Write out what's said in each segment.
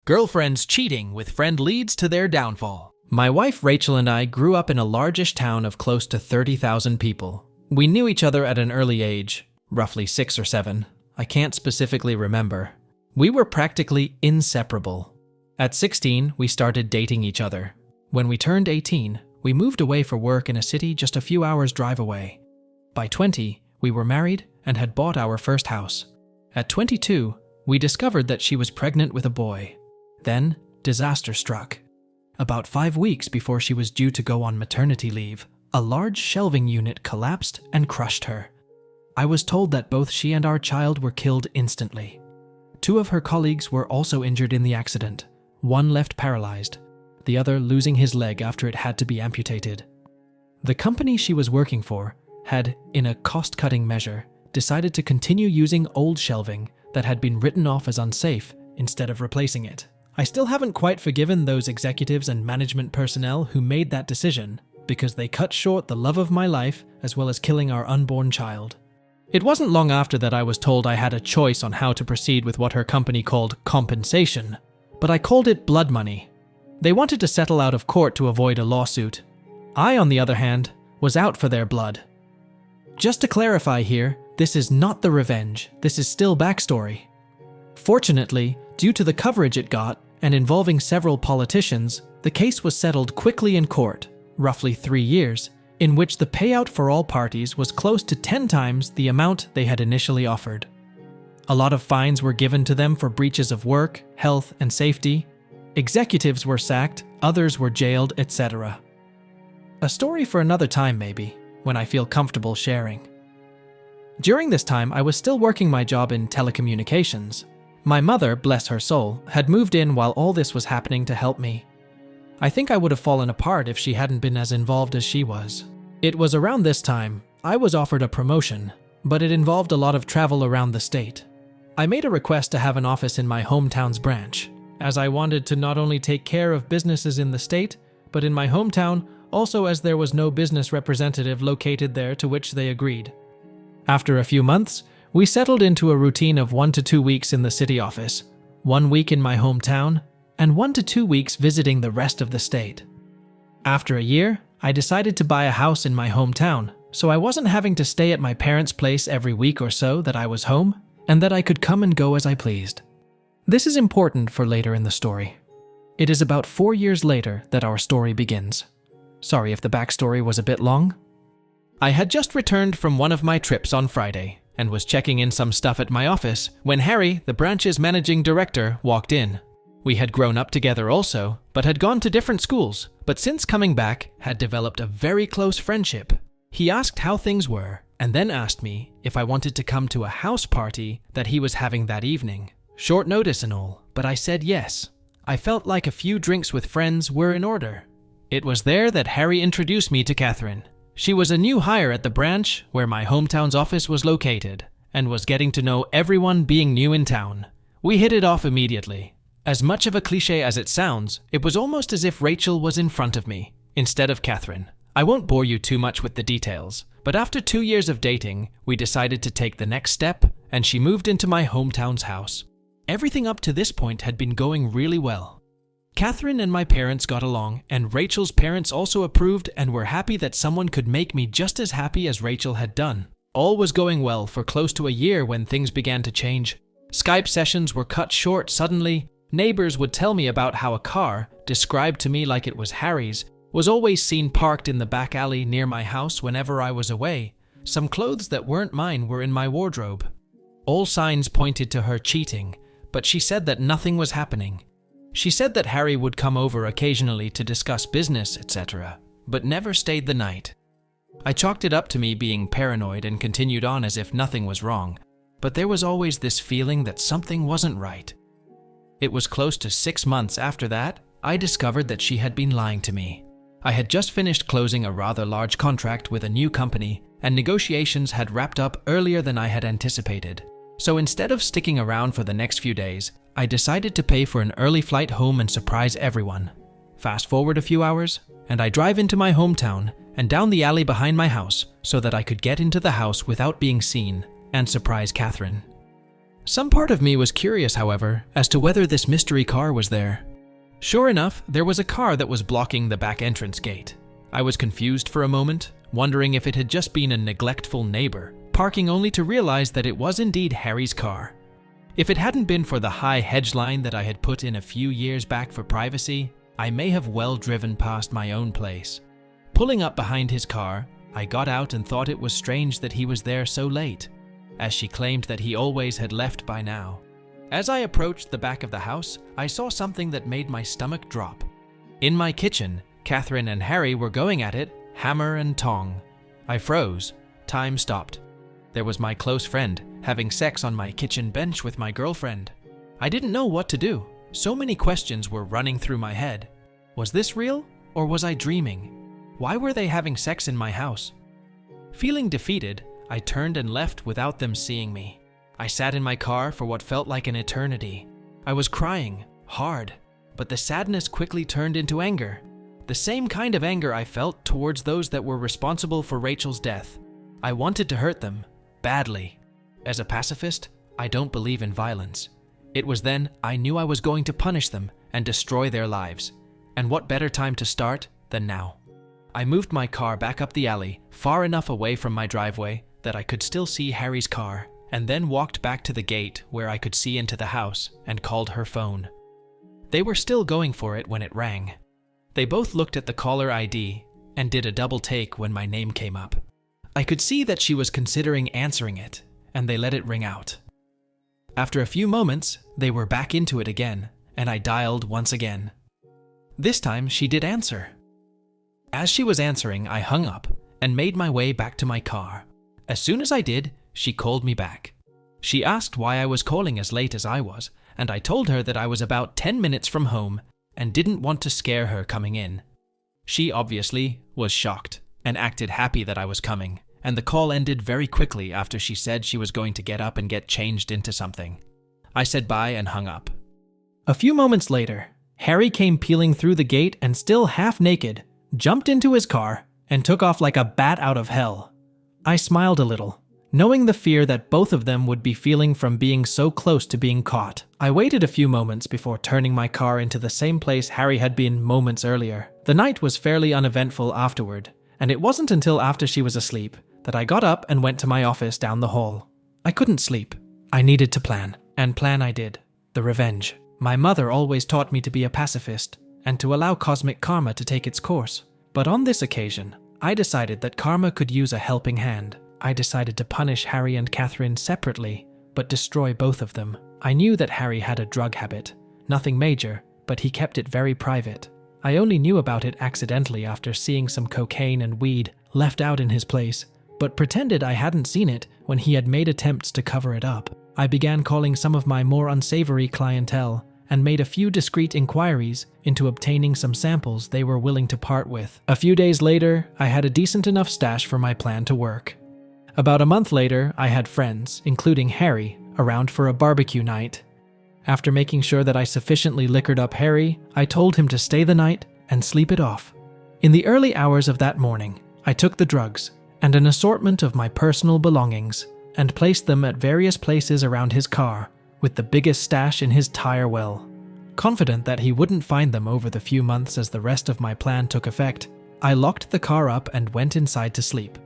Girlfriends cheating with friend leads to their downfall. My wife Rachel and I grew up in a largish town of close to 30,000 people. We knew each other at an early age, roughly 6 or 7. I can't specifically remember. We were practically inseparable. At 16, we started dating each other. When we turned 18, we moved away for work in a city just a few hours' drive away. By 20, we were married and had bought our first house. At 22, we discovered that she was pregnant with a boy. Then, disaster struck. About 5 weeks before she was due to go on maternity leave, a large shelving unit collapsed and crushed her. I was told that both she and our child were killed instantly. 2 of her colleagues were also injured in the accident, one left paralyzed, the other losing his leg after it had to be amputated. The company she was working for had, in a cost-cutting measure, decided to continue using old shelving that had been written off as unsafe instead of replacing it. I still haven't quite forgiven those executives and management personnel who made that decision because they cut short the love of my life as well as killing our unborn child. It wasn't long after that I was told I had a choice on how to proceed with what her company called compensation, but I called it blood money. They wanted to settle out of court to avoid a lawsuit. I, on the other hand, was out for their blood. Just to clarify here, this is not the revenge, this is still backstory. Fortunately, due to the coverage it got, and involving several politicians, the case was settled quickly in court, roughly 3 years, in which the payout for all parties was close to 10 times the amount they had initially offered. A lot of fines were given to them for breaches of work, health, and safety. Executives were sacked, others were jailed, etc. A story for another time maybe, when I feel comfortable sharing. During this time, I was still working my job in telecommunications. My mother, bless her soul, had moved in while all this was happening to help me. I think I would have fallen apart if she hadn't been as involved as she was. It was around this time I was offered a promotion, but it involved a lot of travel around the state. I made a request to have an office in my hometown's branch, as I wanted to not only take care of businesses in the state, but in my hometown, also as there was no business representative located there, to which they agreed. After a few months, we settled into a routine of 1 to 2 weeks in the city office, 1 week in my hometown, and 1 to 2 weeks visiting the rest of the state. After a year, I decided to buy a house in my hometown, so I wasn't having to stay at my parents' place every week or so that I was home, and that I could come and go as I pleased. This is important for later in the story. It is about 4 years later that our story begins. Sorry if the backstory was a bit long. I had just returned from one of my trips on Friday and was checking in some stuff at my office when Harry, the branch's managing director, walked in. We had grown up together also, but had gone to different schools, but since coming back, had developed a very close friendship. He asked how things were, and then asked me if I wanted to come to a house party that he was having that evening. Short notice and all, but I said yes. I felt like a few drinks with friends were in order. It was there that Harry introduced me to Catherine. She was a new hire at the branch where my hometown's office was located, and was getting to know everyone being new in town. We hit it off immediately. As much of a cliche as it sounds, it was almost as if Rachel was in front of me, instead of Catherine. I won't bore you too much with the details, but after 2 years of dating, we decided to take the next step, and she moved into my hometown's house. Everything up to this point had been going really well. Catherine and my parents got along, and Rachel's parents also approved and were happy that someone could make me just as happy as Rachel had done. All was going well for close to a year when things began to change. Skype sessions were cut short suddenly. Neighbors would tell me about how a car, described to me like it was Harry's, was always seen parked in the back alley near my house whenever I was away. Some clothes that weren't mine were in my wardrobe. All signs pointed to her cheating, but she said that nothing was happening. She said that Harry would come over occasionally to discuss business, etc., but never stayed the night. I chalked it up to me being paranoid and continued on as if nothing was wrong, but there was always this feeling that something wasn't right. It was close to 6 months after that, I discovered that she had been lying to me. I had just finished closing a rather large contract with a new company, and negotiations had wrapped up earlier than I had anticipated. So instead of sticking around for the next few days, I decided to pay for an early flight home and surprise everyone. Fast forward a few hours, and I drive into my hometown and down the alley behind my house so that I could get into the house without being seen and surprise Catherine. Some part of me was curious, however, as to whether this mystery car was there. Sure enough, there was a car that was blocking the back entrance gate. I was confused for a moment, wondering if it had just been a neglectful neighbor, parking only to realize that it was indeed Harry's car. If it hadn't been for the high hedge line that I had put in a few years back for privacy, I may have well driven past my own place. Pulling up behind his car, I got out and thought it was strange that he was there so late, as she claimed that he always had left by now. As I approached the back of the house, I saw something that made my stomach drop. In my kitchen, Catherine and Harry were going at it, hammer and tong. I froze. Time stopped. There was my close friend, having sex on my kitchen bench with my girlfriend. I didn't know what to do. So many questions were running through my head. Was this real, or was I dreaming? Why were they having sex in my house? Feeling defeated, I turned and left without them seeing me. I sat in my car for what felt like an eternity. I was crying, hard, but the sadness quickly turned into anger. The same kind of anger I felt towards those that were responsible for Rachel's death. I wanted to hurt them, badly. As a pacifist, I don't believe in violence. It was then I knew I was going to punish them and destroy their lives. And what better time to start than now? I moved my car back up the alley, far enough away from my driveway that I could still see Harry's car, and then walked back to the gate where I could see into the house and called her phone. They were still going for it when it rang. They both looked at the caller ID and did a double take when my name came up. I could see that she was considering answering it, and they let it ring out. After a few moments, they were back into it again, and I dialed once again. This time, she did answer. As she was answering, I hung up and made my way back to my car. As soon as I did, she called me back. She asked why I was calling as late as I was, and I told her that I was about 10 minutes from home and didn't want to scare her coming in. She obviously was shocked and acted happy that I was coming, and the call ended very quickly after she said she was going to get up and get changed into something. I said bye and hung up. A few moments later, Harry came peeling through the gate and still half naked, jumped into his car, and took off like a bat out of hell. I smiled a little, knowing the fear that both of them would be feeling from being so close to being caught. I waited a few moments before turning my car into the same place Harry had been moments earlier. The night was fairly uneventful afterward, and it wasn't until after she was asleep that I got up and went to my office down the hall. I couldn't sleep. I needed to plan, and plan I did. The revenge. My mother always taught me to be a pacifist and to allow cosmic karma to take its course. But on this occasion, I decided that karma could use a helping hand. I decided to punish Harry and Catherine separately, but destroy both of them. I knew that Harry had a drug habit. Nothing major, but he kept it very private. I only knew about it accidentally after seeing some cocaine and weed left out in his place, but pretended I hadn't seen it when he had made attempts to cover it up. I began calling some of my more unsavory clientele and made a few discreet inquiries into obtaining some samples they were willing to part with. A few days later, I had a decent enough stash for my plan to work. About a month later, I had friends, including Harry, around for a barbecue night. After making sure that I sufficiently liquored up Harry, I told him to stay the night and sleep it off. In the early hours of that morning, I took the drugs and an assortment of my personal belongings and placed them at various places around his car, with the biggest stash in his tire well. Confident that he wouldn't find them over the few months as the rest of my plan took effect, I locked the car up and went inside to sleep.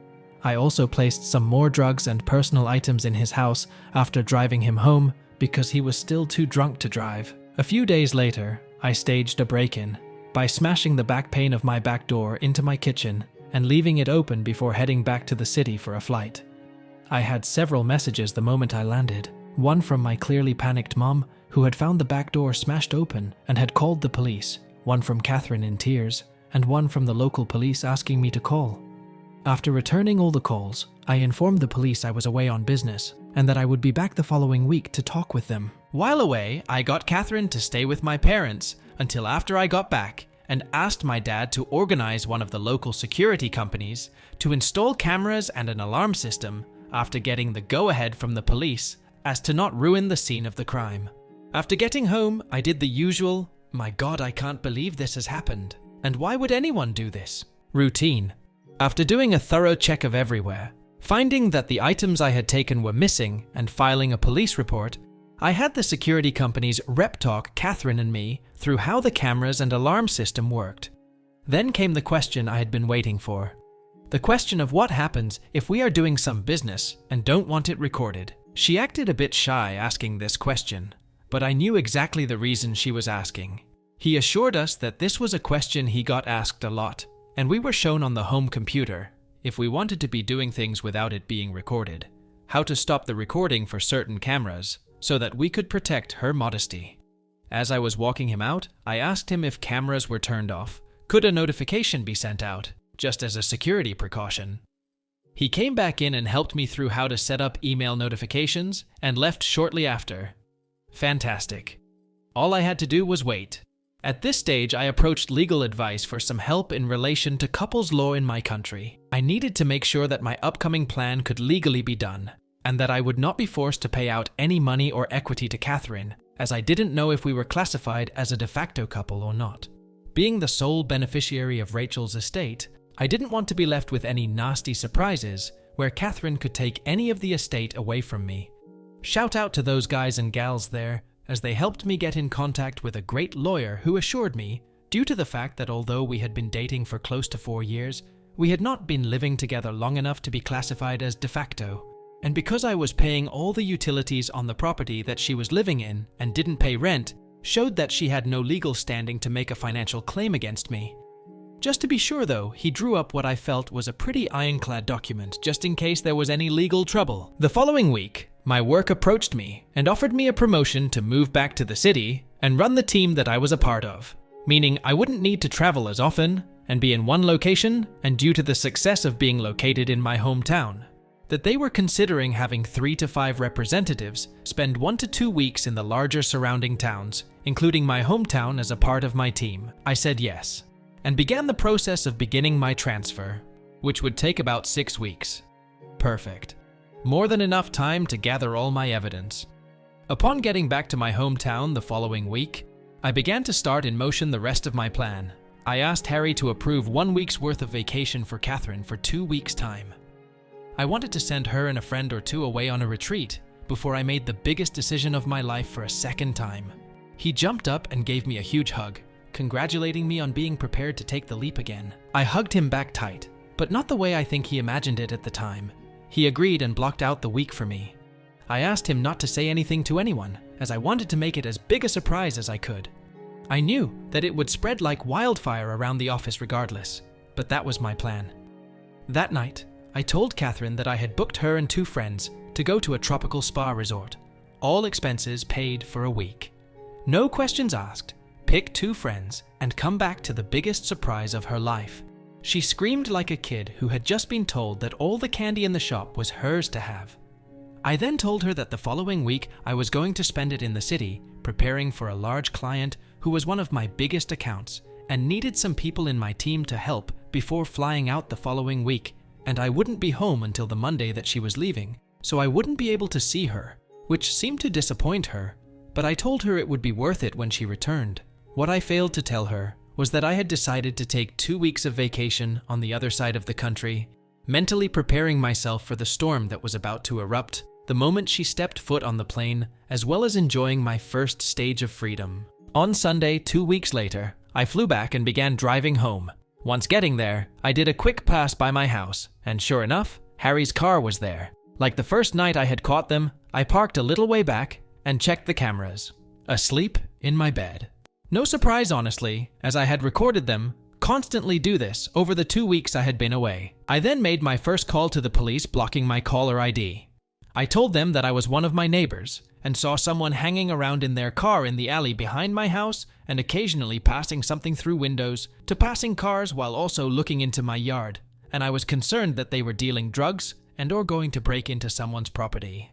I also placed some more drugs and personal items in his house after driving him home because he was still too drunk to drive. A few days later, I staged a break-in by smashing the back pane of my back door into my kitchen and leaving it open before heading back to the city for a flight. I had several messages the moment I landed. One from my clearly panicked mom, who had found the back door smashed open and had called the police. One from Catherine in tears, and one from the local police asking me to call. After returning all the calls, I informed the police I was away on business and that I would be back the following week to talk with them. While away, I got Catherine to stay with my parents until after I got back and asked my dad to organize one of the local security companies to install cameras and an alarm system after getting the go-ahead from the police as to not ruin the scene of the crime. After getting home, I did the usual, "My God, I can't believe this has happened. And why would anyone do this?" routine. After doing a thorough check of everywhere, Finding that the items I had taken were missing and filing a police report, I had the security company's rep talk Catherine and me through how the cameras and alarm system worked. Then came the question I had been waiting for. The question of what happens if we are doing some business and don't want it recorded. She acted a bit shy asking this question, but I knew exactly the reason she was asking. He assured us that this was a question he got asked a lot, and we were shown on the home computer, if we wanted to be doing things without it being recorded, how to stop the recording for certain cameras, so that we could protect her modesty. As I was walking him out, I asked him if cameras were turned off. Could a notification be sent out, just as a security precaution? He came back in and helped me through how to set up email notifications and left shortly after. Fantastic. All I had to do was wait. At this stage, I approached legal advice for some help in relation to couples law in my country. I needed to make sure that my upcoming plan could legally be done, and that I would not be forced to pay out any money or equity to Catherine, as I didn't know if we were classified as a de facto couple or not. Being the sole beneficiary of Rachel's estate, I didn't want to be left with any nasty surprises where Catherine could take any of the estate away from me. Shout out to those guys and gals there, as they helped me get in contact with a great lawyer who assured me, due to the fact that although we had been dating for close to 4 years, we had not been living together long enough to be classified as de facto. And because I was paying all the utilities on the property that she was living in and didn't pay rent, showed that she had no legal standing to make a financial claim against me. Just to be sure though, he drew up what I felt was a pretty ironclad document just in case there was any legal trouble. The following week, my work approached me and offered me a promotion to move back to the city and run the team that I was a part of, meaning I wouldn't need to travel as often and be in one location, and due to the success of being located in my hometown, that they were considering having 3 to 5 representatives spend 1 to 2 weeks in the larger surrounding towns, including my hometown as a part of my team. I said yes, and began the process of beginning my transfer, which would take about 6 weeks. Perfect. More than enough time to gather all my evidence. Upon getting back to my hometown the following week, I began to start in motion the rest of my plan. I asked Harry to approve 1 week's worth of vacation for Catherine for 2 weeks' time. I wanted to send her and a friend or two away on a retreat before I made the biggest decision of my life for a second time. He jumped up and gave me a huge hug, congratulating me on being prepared to take the leap again. I hugged him back tight, but not the way I think he imagined it at the time. He agreed and blocked out the week for me. I asked him not to say anything to anyone, as I wanted to make it as big a surprise as I could. I knew that it would spread like wildfire around the office regardless, but that was my plan. That night, I told Catherine that I had booked her and 2 friends to go to a tropical spa resort, all expenses paid for a week. No questions asked, pick 2 friends, and come back to the biggest surprise of her life. She screamed like a kid who had just been told that all the candy in the shop was hers to have. I then told her that the following week I was going to spend it in the city, preparing for a large client who was one of my biggest accounts and needed some people in my team to help before flying out the following week, and I wouldn't be home until the Monday that she was leaving, so I wouldn't be able to see her, which seemed to disappoint her, but I told her it would be worth it when she returned. What I failed to tell her was that I had decided to take 2 weeks of vacation on the other side of the country, mentally preparing myself for the storm that was about to erupt the moment she stepped foot on the plane, as well as enjoying my first stage of freedom. On Sunday, 2 weeks later, I flew back and began driving home. Once getting there, I did a quick pass by my house, and sure enough, Harry's car was there. Like the first night I had caught them, I parked a little way back and checked the cameras, asleep in my bed. No surprise, honestly, as I had recorded them constantly do this over the 2 weeks I had been away. I then made my first call to the police blocking my caller ID. I told them that I was one of my neighbors and saw someone hanging around in their car in the alley behind my house and occasionally passing something through windows to passing cars while also looking into my yard, and I was concerned that they were dealing drugs and or going to break into someone's property.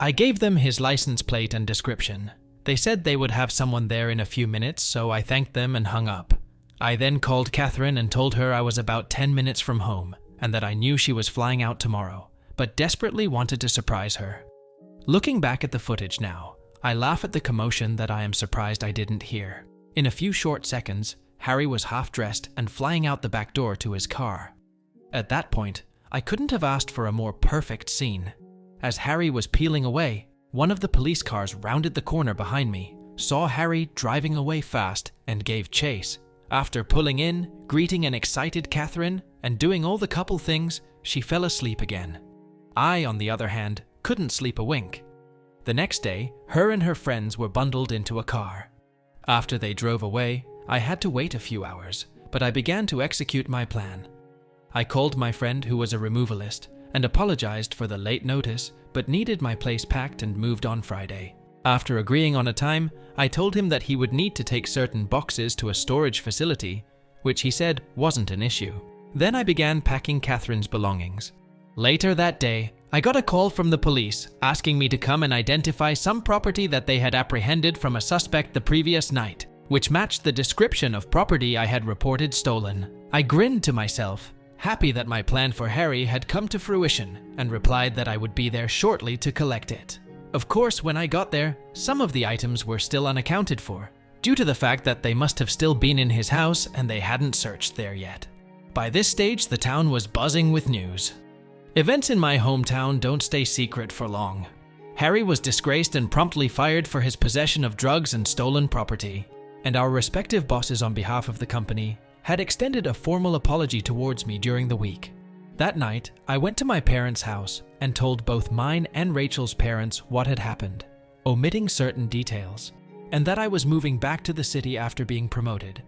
I gave them his license plate and description. They said they would have someone there in a few minutes, so I thanked them and hung up. I then called Catherine and told her I was about 10 minutes from home and that I knew she was flying out tomorrow, but desperately wanted to surprise her. Looking back at the footage now, I laugh at the commotion that I am surprised I didn't hear. In a few short seconds, Harry was half dressed and flying out the back door to his car. At that point, I couldn't have asked for a more perfect scene. As Harry was peeling away, one of the police cars rounded the corner behind me, saw Harry driving away fast, and gave chase. After pulling in, greeting an excited Catherine, and doing all the couple things, she fell asleep again. I, on the other hand, couldn't sleep a wink. The next day, her and her friends were bundled into a car. After they drove away, I had to wait a few hours, but I began to execute my plan. I called my friend who was a removalist and apologized for the late notice, but needed my place packed and moved on Friday. After agreeing on a time, I told him that he would need to take certain boxes to a storage facility, which he said wasn't an issue. Then I began packing Catherine's belongings. Later that day, I got a call from the police asking me to come and identify some property that they had apprehended from a suspect the previous night, which matched the description of property I had reported stolen. I grinned to myself, happy that my plan for Harry had come to fruition, and replied that I would be there shortly to collect it. Of course, when I got there, some of the items were still unaccounted for, due to the fact that they must have still been in his house and they hadn't searched there yet. By this stage, the town was buzzing with news. Events in my hometown don't stay secret for long. Harry was disgraced and promptly fired for his possession of drugs and stolen property, and our respective bosses on behalf of the company had extended a formal apology towards me during the week. That night, I went to my parents' house and told both mine and Rachel's parents what had happened, omitting certain details, and that I was moving back to the city after being promoted,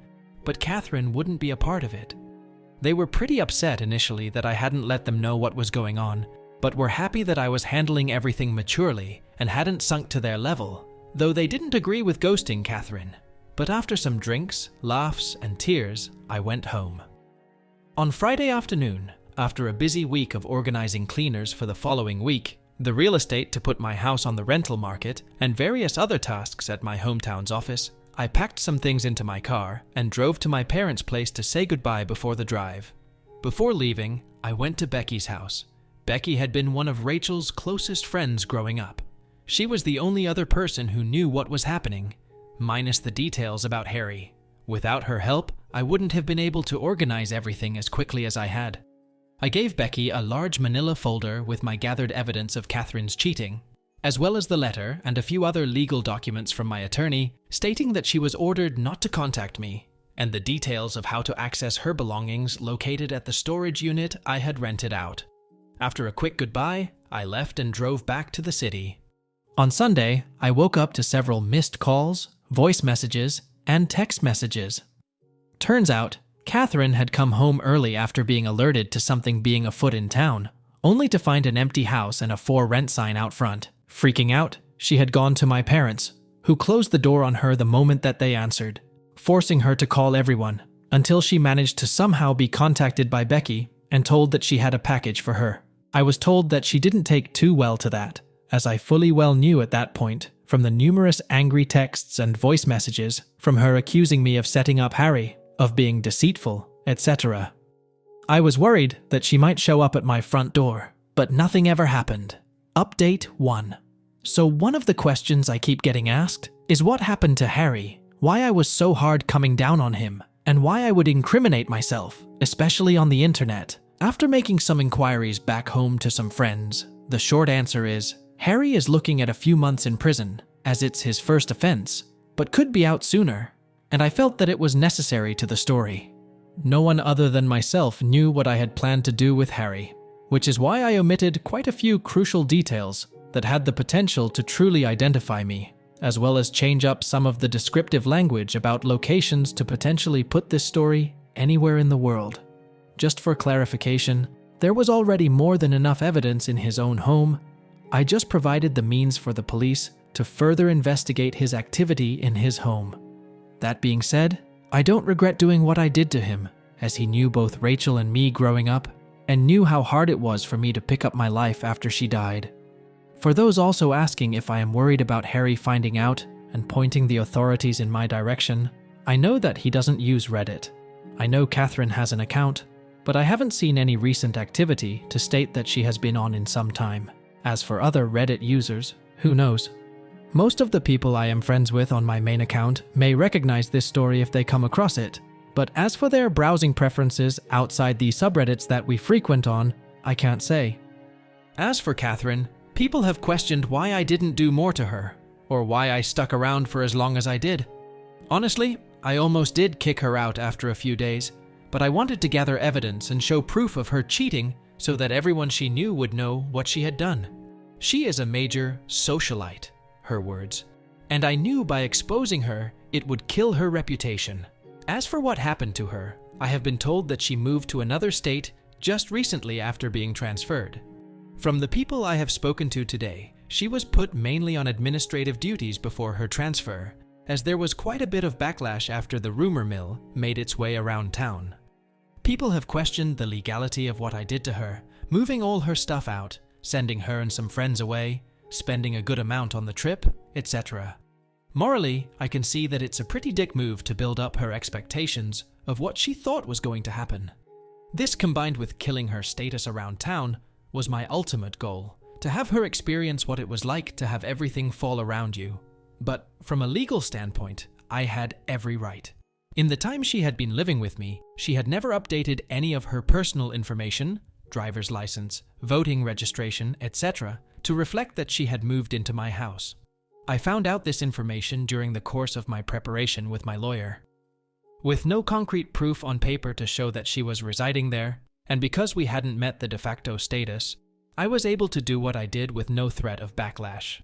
but Catherine wouldn't be a part of it. They were pretty upset initially that I hadn't let them know what was going on, but were happy that I was handling everything maturely and hadn't sunk to their level, though they didn't agree with ghosting Catherine. But after some drinks, laughs, and tears, I went home. On Friday afternoon, after a busy week of organizing cleaners for the following week, the real estate to put my house on the rental market, and various other tasks at my hometown's office, I packed some things into my car and drove to my parents' place to say goodbye before the drive. Before leaving, I went to Becky's house. Becky had been one of Rachel's closest friends growing up. She was the only other person who knew what was happening, minus the details about Harry. Without her help, I wouldn't have been able to organize everything as quickly as I had. I gave Becky a large manila folder with my gathered evidence of Catherine's cheating, as well as the letter and a few other legal documents from my attorney stating that she was ordered not to contact me, and the details of how to access her belongings located at the storage unit I had rented out. After a quick goodbye, I left and drove back to the city. On Sunday, I woke up to several missed calls, voice messages, and text messages. Turns out, Catherine had come home early after being alerted to something being afoot in town, only to find an empty house and a for rent sign out front. Freaking out, she had gone to my parents, who closed the door on her the moment that they answered, forcing her to call everyone, until she managed to somehow be contacted by Becky and told that she had a package for her. I was told that she didn't take too well to that, as I fully well knew at that point from the numerous angry texts and voice messages from her accusing me of setting up Harry, of being deceitful, etc. I was worried that she might show up at my front door, but nothing ever happened. Update 1. So one of the questions I keep getting asked is what happened to Harry, why I was so hard coming down on him, and why I would incriminate myself, especially on the internet. After making some inquiries back home to some friends, the short answer is, Harry is looking at a few months in prison, as it's his first offense, but could be out sooner, and I felt that it was necessary to the story. No one other than myself knew what I had planned to do with Harry, which is why I omitted quite a few crucial details that had the potential to truly identify me, as well as change up some of the descriptive language about locations to potentially put this story anywhere in the world. Just for clarification, there was already more than enough evidence in his own home. I just provided the means for the police to further investigate his activity in his home. That being said, I don't regret doing what I did to him, as he knew both Rachel and me growing up, and knew how hard it was for me to pick up my life after she died. For those also asking if I am worried about Harry finding out and pointing the authorities in my direction, I know that he doesn't use Reddit. I know Catherine has an account, but I haven't seen any recent activity to state that she has been on in some time. As for other Reddit users, who knows? Most of the people I am friends with on my main account may recognize this story if they come across it, but as for their browsing preferences outside the subreddits that we frequent on, I can't say. As for Catherine, people have questioned why I didn't do more to her, or why I stuck around for as long as I did. Honestly, I almost did kick her out after a few days, but I wanted to gather evidence and show proof of her cheating so that everyone she knew would know what she had done. She is a major socialite, her words, and I knew by exposing her, it would kill her reputation. As for what happened to her, I have been told that she moved to another state just recently after being transferred. From the people I have spoken to today, she was put mainly on administrative duties before her transfer, as there was quite a bit of backlash after the rumor mill made its way around town. People have questioned the legality of what I did to her, moving all her stuff out, sending her and some friends away, spending a good amount on the trip, etc. Morally, I can see that it's a pretty dick move to build up her expectations of what she thought was going to happen. This, combined with killing her status around town, was my ultimate goal, to have her experience what it was like to have everything fall around you. But from a legal standpoint, I had every right. In the time she had been living with me, she had never updated any of her personal information, driver's license, voting registration, etc., to reflect that she had moved into my house. I found out this information during the course of my preparation with my lawyer. With no concrete proof on paper to show that she was residing there, and because we hadn't met the de facto status, I was able to do what I did with no threat of backlash.